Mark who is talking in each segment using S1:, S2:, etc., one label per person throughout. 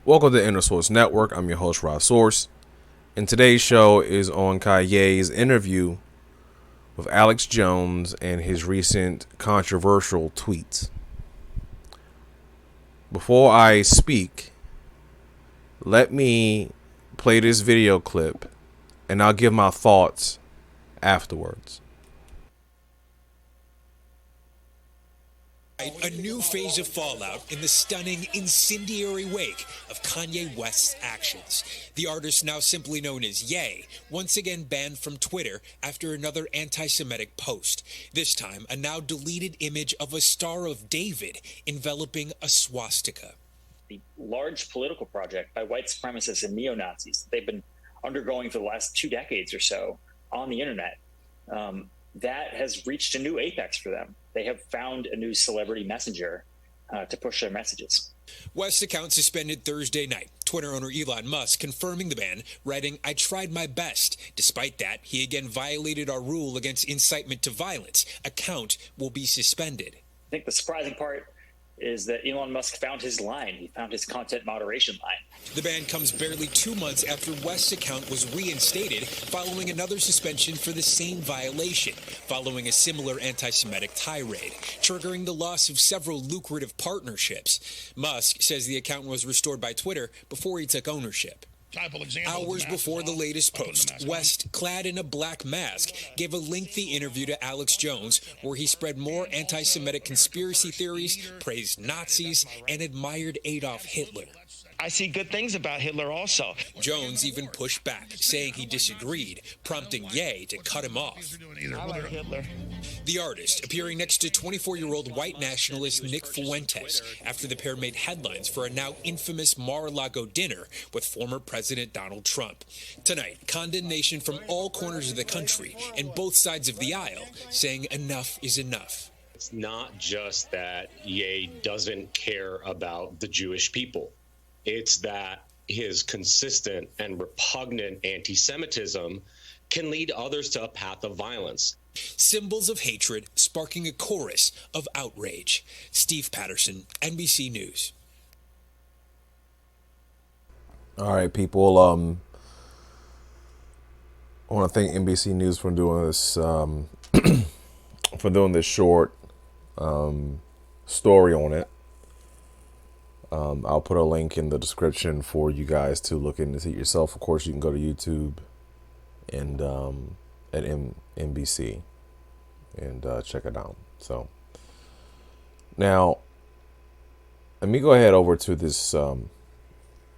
S1: Welcome to Inner Source Network. I'm your host, Rod Source. And today's show is on Kanye's interview with Alex Jones and his recent controversial tweets. Before I speak, let me play this video clip and I'll give my thoughts afterwards.
S2: A new phase of fallout in the stunning, incendiary wake of Kanye West's actions. The artist, now simply known as Ye, once again banned from Twitter after another anti-Semitic post. This time, a now deleted image of a Star of David enveloping a swastika.
S3: The large political project by white supremacists and neo-Nazis they've been undergoing for the last 2 decades or so on the internet, that has reached a new apex for them. They have found a new celebrity messenger to push their messages.
S2: West's account suspended Thursday night. Twitter owner Elon Musk confirming the ban, writing, "I tried my best. Despite that, he again violated our rule against incitement to violence. Account will be suspended."
S3: I think the surprising part is that Elon Musk found his line. He found his content moderation line.
S2: The ban comes barely 2 months after West's account was reinstated following another suspension for the same violation, following a similar anti-Semitic tirade, triggering the loss of several lucrative partnerships. Musk says the account was restored by Twitter before he took ownership. Hours before the latest post, West, clad in a black mask, gave a lengthy interview to Alex Jones where he spread more anti-Semitic conspiracy theories, praised Nazis, and admired Adolf Hitler.
S4: I see good things about Hitler also.
S2: Jones even pushed back, saying he disagreed, prompting Ye to cut him off.
S4: I like Hitler.
S2: The artist appearing next to 24-year-old white nationalist Nick Fuentes after the pair made headlines for a now infamous Mar-a-Lago dinner with former President Donald Trump. Tonight, condemnation from all corners of the country and both sides of the aisle saying enough is enough.
S5: It's not just that Ye doesn't care about the Jewish people. It's that his consistent and repugnant anti-Semitism can lead others to a path of violence.
S2: Symbols of hatred sparking a chorus of outrage. Steve Patterson, NBC News.
S1: All right, people. I want to thank NBC News for doing this, for doing this short story on it. I'll put a link in the description for you guys to look into it yourself. Of course, you can go to YouTube and at NBC and check it out. So now, let me go ahead over to this.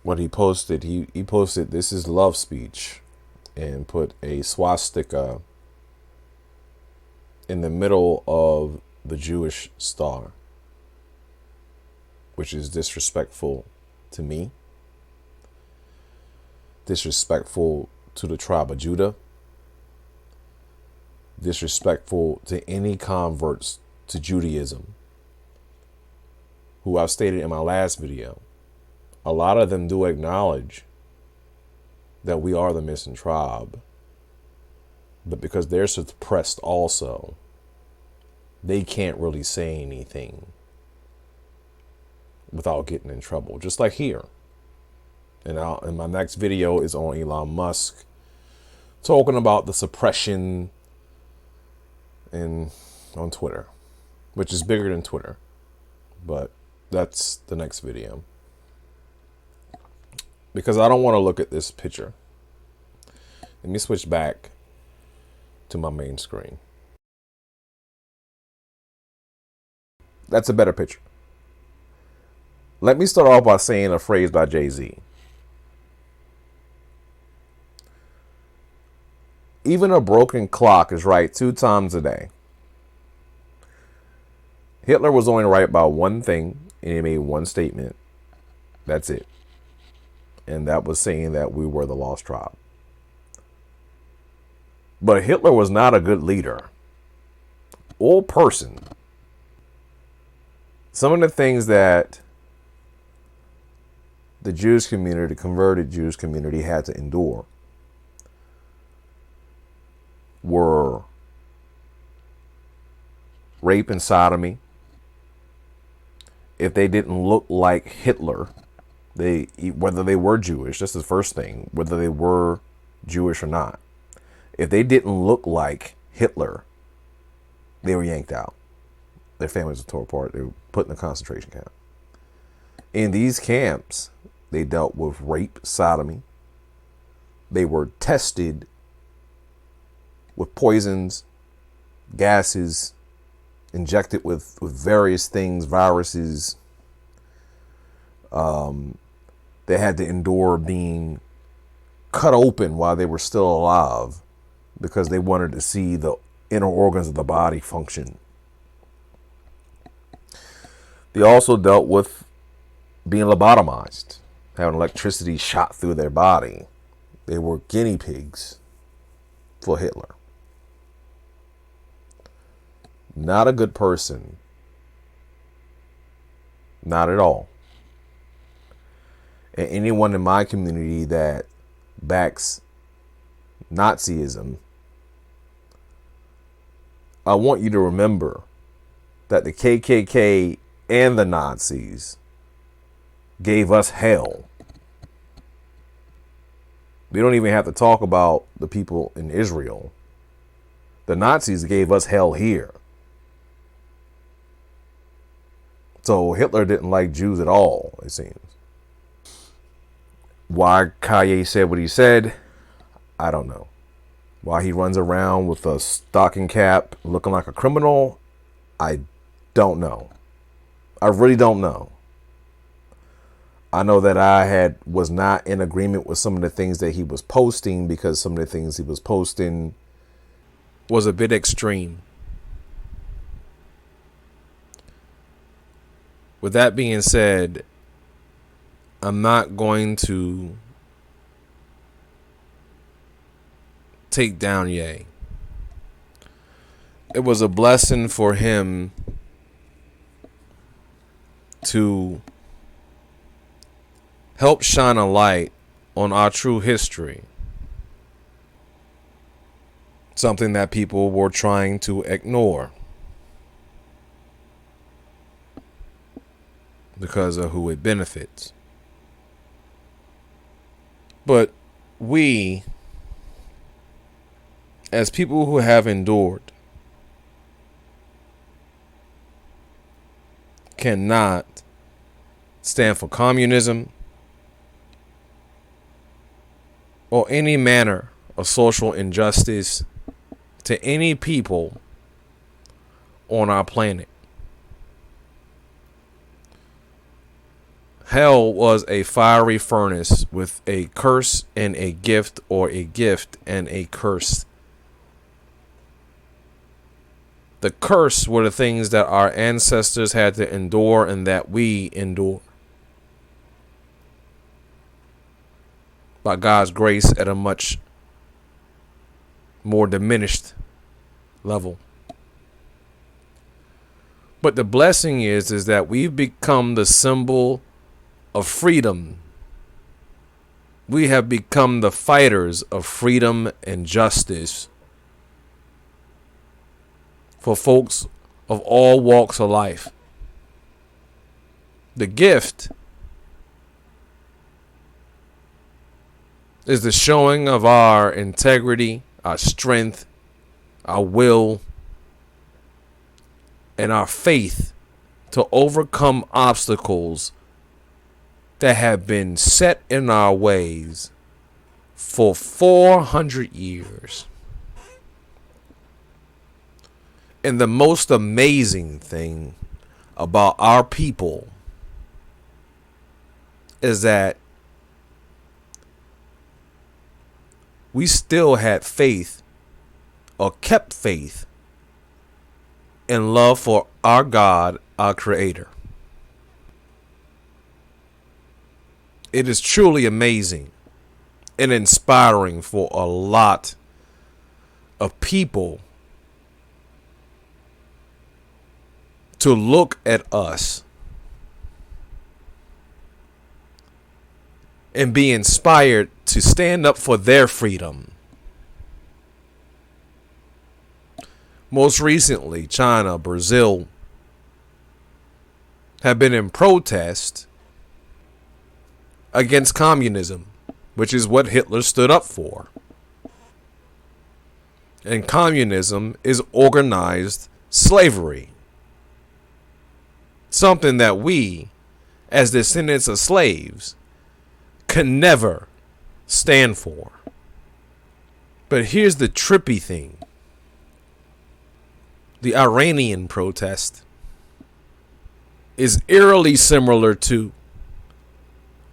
S1: What he posted. He posted, "This is love speech," and put a swastika in the middle of the Jewish star, which is disrespectful to me, disrespectful to the tribe of Judah, disrespectful to any converts to Judaism, who I've stated in my last video. A lot of them do acknowledge that we are the missing tribe, but because they're suppressed also, they can't really say anything without getting in trouble, just like here. And my next video is on Elon Musk talking about the suppression on Twitter, which is bigger than Twitter, but that's the next video, because I don't want to look at this picture. Let me switch back to my main screen. That's a better picture. Let me start off by saying a phrase by Jay-Z. Even a broken clock is right 2 times a day. Hitler was only right about one thing, and he made one statement. That's it. And that was saying that we were the lost tribe. But Hitler was not a good leader or person. Some of the things that the Jewish community, the converted Jewish community, had to endure were rape and sodomy. If they didn't look like Hitler, whether they were Jewish, that's the first thing, whether they were Jewish or not. If they didn't look like Hitler, they were yanked out. Their families were torn apart. They were put in a concentration camp. In these camps, they dealt with rape, sodomy. They were tested with poisons, gases, injected with various things, viruses. They had to endure being cut open while they were still alive because they wanted to see the inner organs of the body function. They also dealt with being lobotomized, having electricity shot through their body. They were guinea pigs for Hitler. Not a good person. Not at all. And anyone in my community that backs Nazism, I want you to remember that the KKK and the Nazis gave us hell. We don't even have to talk about the people in Israel. The Nazis gave us hell here. So Hitler didn't like Jews at all, it seems. Why Kanye said what he said, I don't know. Why he runs around with a stocking cap looking like a criminal, I don't know. I really don't know. I know that I was not in agreement with some of the things that he was posting because some of the things he was posting was a bit extreme. With that being said, I'm not going to take down Ye. It was a blessing for him to help shine a light on our true history. Something that people were trying to ignore because of who it benefits. But we, as people who have endured, cannot stand for communism or any manner of social injustice to any people on our planet. Hell was a fiery furnace with a curse and a gift, or a gift and a curse. The curse were the things that our ancestors had to endure and that we endure. By God's grace at a much more diminished level. But the blessing is that we've become the symbol of freedom. We have become the fighters of freedom and justice for folks of all walks of life. The gift is the showing of our integrity, our strength, our will, and our faith to overcome obstacles that have been set in our ways for 400 years. And the most amazing thing about our people is that we still had faith, or kept faith, and love for our God, our Creator. It is truly amazing and inspiring for a lot of people to look at us and be inspired to stand up for their freedom. Most recently, China, Brazil have been in protest against communism, which is what Hitler stood up for. And communism is organized slavery. Something that we, as descendants of slaves, can never stand for. But here's the trippy thing. The Iranian protest is eerily similar to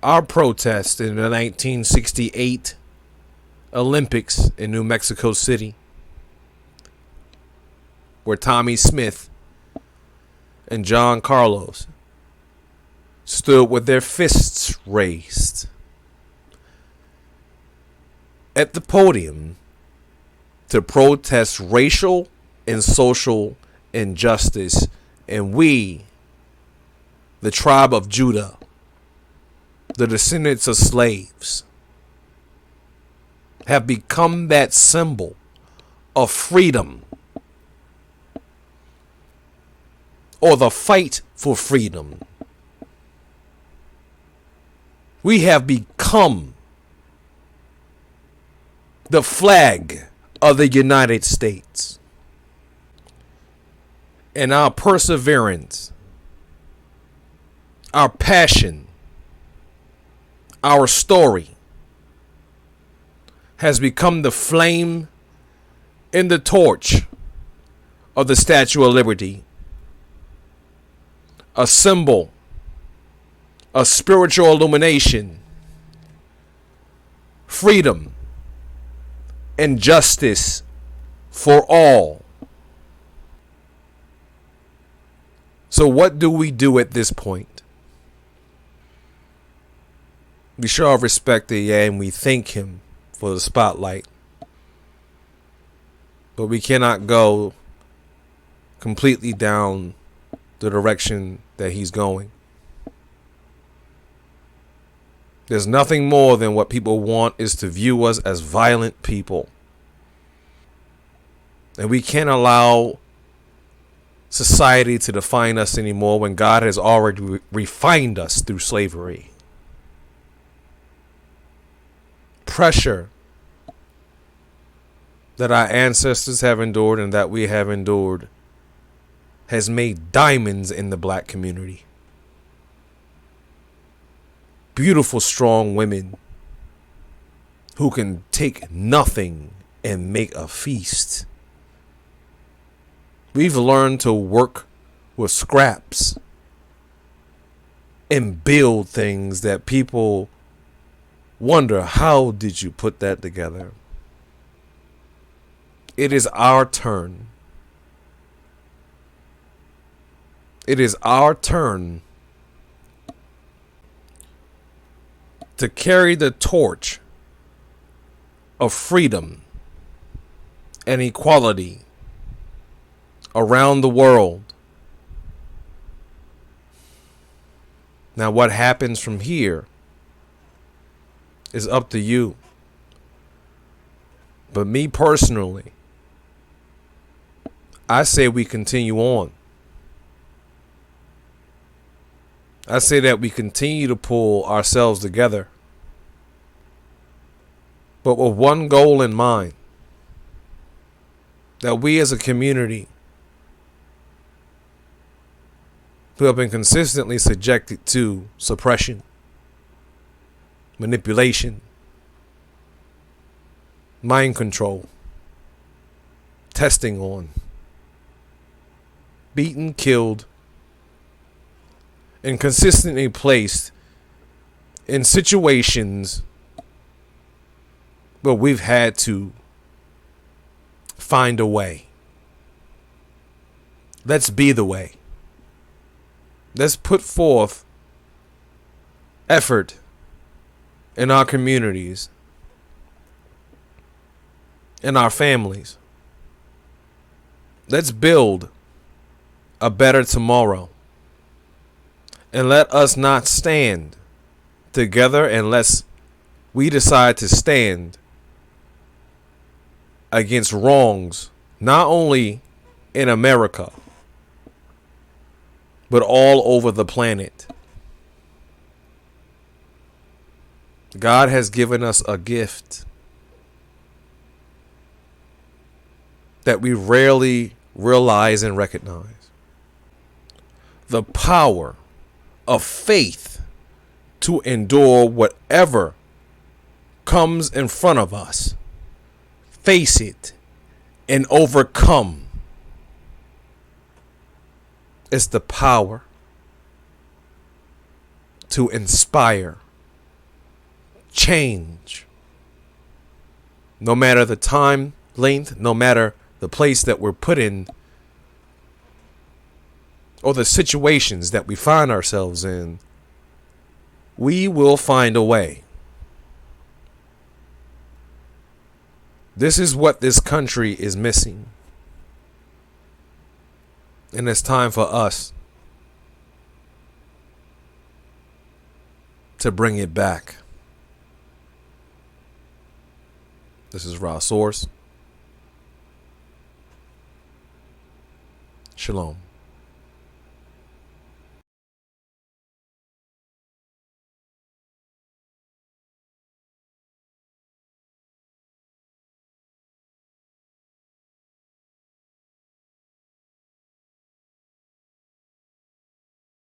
S1: our protest in the 1968 Olympics in New Mexico City, where Tommy Smith and John Carlos stood with their fists raised at the podium to protest racial and social injustice. And we, the tribe of Judah, the descendants of slaves, have become that symbol of freedom, or the fight for freedom. We have become the flag of the United States. And our perseverance, our passion, our story has become the flame in the torch of the Statue of Liberty, a symbol of spiritual illumination, freedom, and justice for all. So what do we do at this point? We show our respect to Ye and we thank him for the spotlight. But we cannot go completely down the direction that he's going. There's nothing more than what people want is to view us as violent people. And we can't allow society to define us anymore when God has already refined us through slavery. Pressure that our ancestors have endured and that we have endured has made diamonds in the black community. Beautiful, strong women who can take nothing and make a feast. We've learned to work with scraps and build things that people wonder, how did you put that together? It is our turn. It is our turn to carry the torch of freedom and equality around the world. Now, what happens from here is up to you. But me personally, I say we continue on. I say that we continue to pull ourselves together, but with one goal in mind, that we as a community who have been consistently subjected to suppression, manipulation, mind control, testing on, beaten, killed, and consistently placed in situations where we've had to find a way. Let's be the way. Let's put forth effort in our communities, in our families. Let's build a better tomorrow. And let us not stand together unless we decide to stand against wrongs, not only in America, but all over the planet. God has given us a gift that we rarely realize and recognize. The power of faith to endure whatever comes in front of us, face it, and overcome. It's the power to inspire change. No matter the time length, no matter the place that we're put in, or the situations that we find ourselves in, we will find a way. This is what this country is missing. And it's time for us to bring it back. This is Raw Source. Shalom.